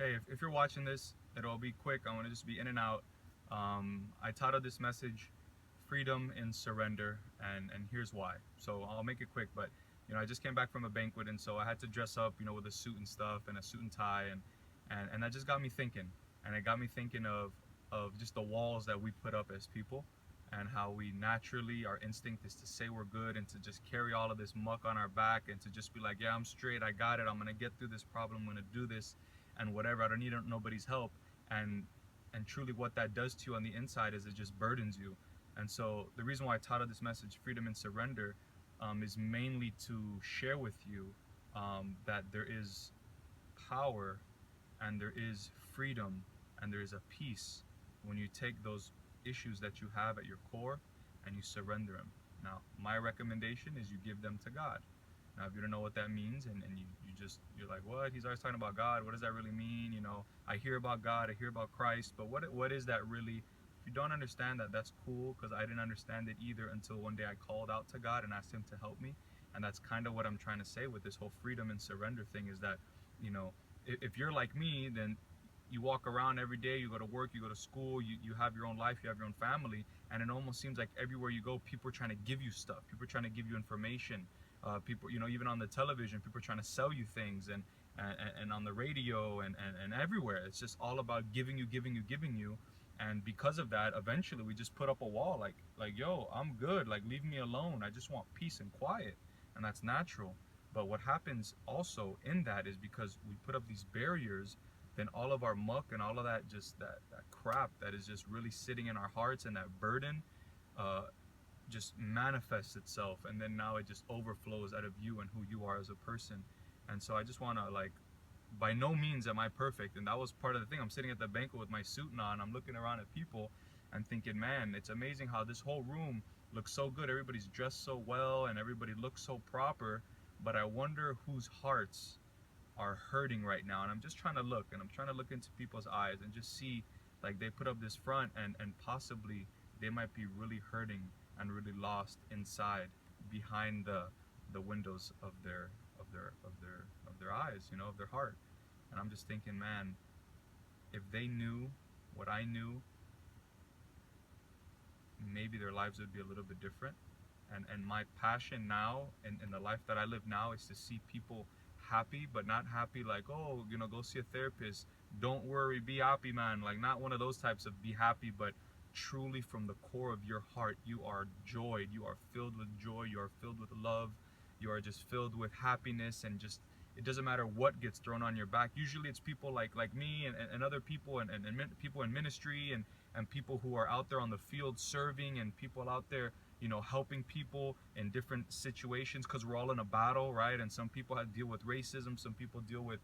Hey, if you're watching this, it'll be quick. I want to just be in and out. I titled this message "Freedom in Surrender," and here's why. So I'll make it quick. But I just came back from a banquet, and so I had to dress up, with a suit and stuff and a suit and tie, and that just got me thinking, and it got me thinking of just the walls that we put up as people, and how we naturally, our instinct is to say we're good and to just carry all of this muck on our back and to just be like, yeah, I'm straight, I got it, I'm gonna get through this problem, I'm gonna do this and whatever, I don't need nobody's help. And and truly what that does to you on the inside is it just burdens you. And so the reason why I titled this message "Freedom and Surrender" is mainly to share with you that there is power and there is freedom and there is a peace when you take those issues that you have at your core and you surrender them. Now, my recommendation is you give them to God. Now, if you don't know what that means, and you're like, what? He's always talking about God. What does that really mean? I hear about God, I hear about Christ, but what is that really? If you don't understand that, that's cool, because I didn't understand it either until one day I called out to God and asked Him to help me. And that's kind of what I'm trying to say with this whole freedom and surrender thing, is that, you know, if you're like me, then you walk around every day, you go to work, you go to school, you have your own life, you have your own family, and it almost seems like everywhere you go, people are trying to give you stuff, people are trying to give you information. People, even on the television, people are trying to sell you things, and on the radio, and everywhere. It's just all about giving you, giving you, giving you. And because of that, eventually we just put up a wall, like, yo, I'm good, like, leave me alone, I just want peace and quiet. And that's natural. But what happens also in that is, because we put up these barriers, then all of our muck and all of that, just that crap that is just really sitting in our hearts, and that burden uh, just manifests itself, and then now it just overflows out of you and who you are as a person. And so I just want to, like, by no means am I perfect, and that was part of the thing. I'm sitting at the banquet with my suit on, I'm looking around at people and thinking, man, it's amazing how this whole room looks so good, everybody's dressed so well and everybody looks so proper, but I wonder whose hearts are hurting right now. And I'm just trying to look, and I'm trying to look into people's eyes and just see, like, they put up this front, and possibly they might be really hurting and really lost inside, behind the windows of their eyes, of their heart. And I'm just thinking, man, if they knew what I knew, maybe their lives would be a little bit different. And my passion now, in the life that I live now, is to see people happy, but not happy like, oh, go see a therapist, don't worry, be happy, man. Like, not one of those types of be happy, but truly from the core of your heart, you are joyed, you are filled with joy, you are filled with love, you are just filled with happiness. And just, it doesn't matter what gets thrown on your back. Usually it's people like me, and other people, and people in ministry, and people who are out there on the field serving, and people out there, helping people in different situations, because we're all in a battle, right? And some people have to deal with racism, some people deal with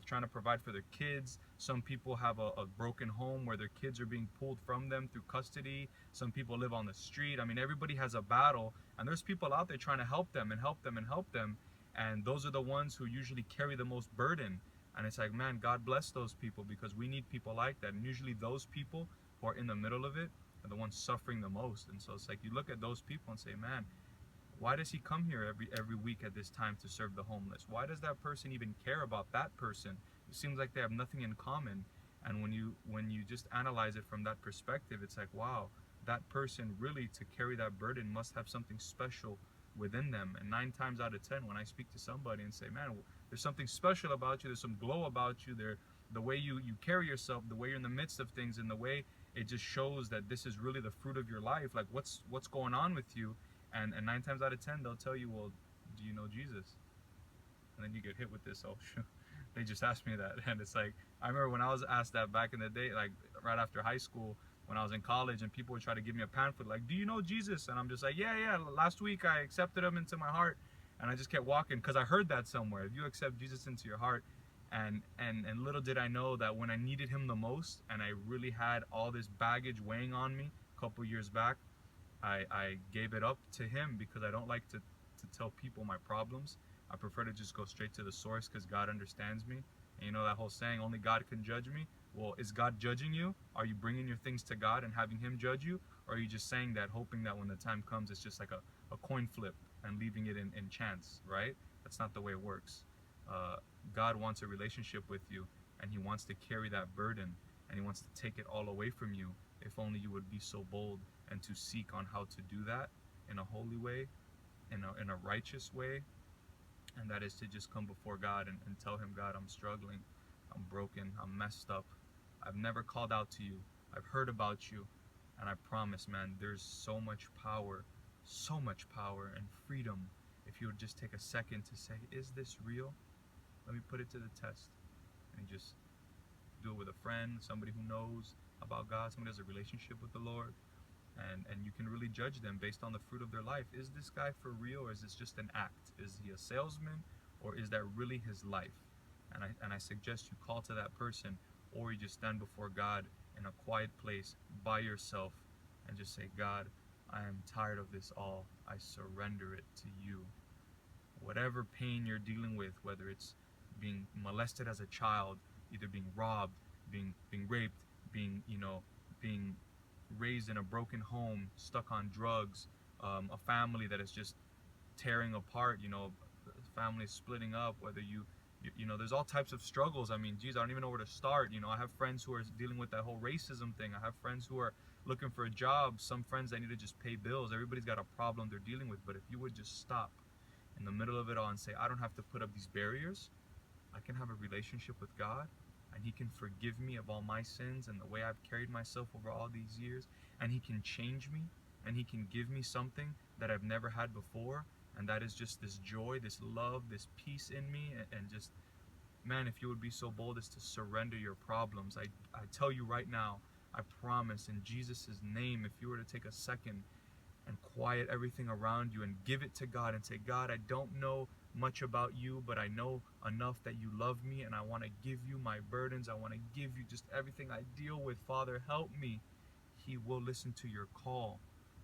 trying to provide for their kids, some people have a broken home where their kids are being pulled from them through custody, some people live on the street. I mean, everybody has a battle, and there's people out there trying to help them and help them and help them. And those are the ones who usually carry the most burden. And it's like, man, God bless those people, because we need people like that. And usually those people who are in the middle of it are the ones suffering the most. And so it's like, you look at those people and say, man, why does he come here every week at this time to serve the homeless? Why does that person even care about that person? It seems like they have nothing in common. And when you just analyze it from that perspective, it's like, wow, that person really, to carry that burden, must have something special within them. And 9 times out of 10, when I speak to somebody and say, man, there's something special about you, there's some glow about you, the way you carry yourself, the way you're in the midst of things, and the way it just shows that this is really the fruit of your life, like, what's going on with you? And 9 times out of 10, they'll tell you, well, do you know Jesus? And then you get hit with this, oh, shoot, they just asked me that. And it's like, I remember when I was asked that back in the day, like right after high school, when I was in college, and people would try to give me a pamphlet, like, do you know Jesus? And I'm just like, yeah, last week I accepted him into my heart. And I just kept walking, because I heard that somewhere, if you accept Jesus into your heart. And little did I know that when I needed him the most, and I really had all this baggage weighing on me a couple years back, I gave it up to him, because I don't like to tell people my problems. I prefer to just go straight to the source, because God understands me. And you know that whole saying, only God can judge me? Well, is God judging you? Are you bringing your things to God and having him judge you? Or are you just saying that, hoping that when the time comes, it's just like a coin flip, and leaving it in chance, right? That's not the way it works. God wants a relationship with you. and He wants to carry that burden, and He wants to take it all away from you, if only you would be so bold and to seek on how to do that in a holy way, in a righteous way, and that is to just come before God and tell Him, God, I'm struggling, I'm broken, I'm messed up, I've never called out to you, I've heard about you, and I promise, man, there's so much power and freedom if you would just take a second to say, is this real? Let me put it to the test. And you just do it with a friend, somebody who knows about God, somebody who has a relationship with the Lord, and you can really judge them based on the fruit of their life. Is this guy for real, or is this just an act? Is he a salesman, or is that really his life? And I suggest you call to that person, or you just stand before God in a quiet place by yourself and just say, God, I am tired of this all. I surrender it to you. Whatever pain you're dealing with, whether it's being molested as a child, either being robbed, being raped, being raised in a broken home, stuck on drugs, a family that is just tearing apart, family is splitting up, whether there's all types of struggles. I mean, geez, I don't even know where to start. I have friends who are dealing with that whole racism thing. I have friends who are looking for a job, some friends that need to just pay bills. Everybody's got a problem they're dealing with. But if you would just stop in the middle of it all and say, I don't have to put up these barriers. I can have a relationship with God, and He can forgive me of all my sins and the way I've carried myself over all these years, and He can change me, and He can give me something that I've never had before, and that is just this joy, this love, this peace in me, and just, man, if you would be so bold as to surrender your problems. I tell you right now, I promise in Jesus' name, if you were to take a second and quiet everything around you and give it to God and say, God, I don't know much about you, but I know enough that you love me, and I want to give you my burdens. I want to give you just everything I deal with. Father, help me. He will listen to your call.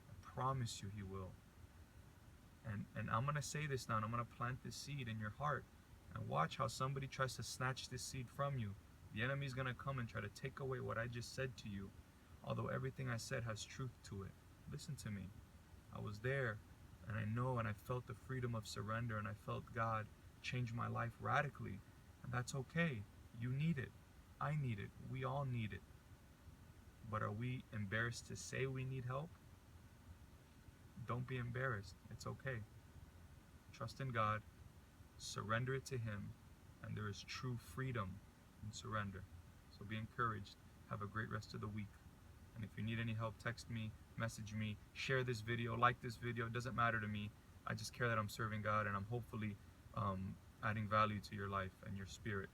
I promise you He will. And I'm going to say this now, and I'm going to plant this seed in your heart, and watch how somebody tries to snatch this seed from you. The enemy's going to come and try to take away what I just said to you, although everything I said has truth to it. Listen to me. I was there, and I know, and I felt the freedom of surrender, and I felt God change my life radically, and that's okay. You need it. I need it. We all need it. But are we embarrassed to say we need help? Don't be embarrassed. It's okay. Trust in God, surrender it to Him, and there is true freedom in surrender. So be encouraged. Have a great rest of the week. And if you need any help, text me, message me, share this video, like this video. It doesn't matter to me. I just care that I'm serving God, and I'm hopefully adding value to your life and your spirit.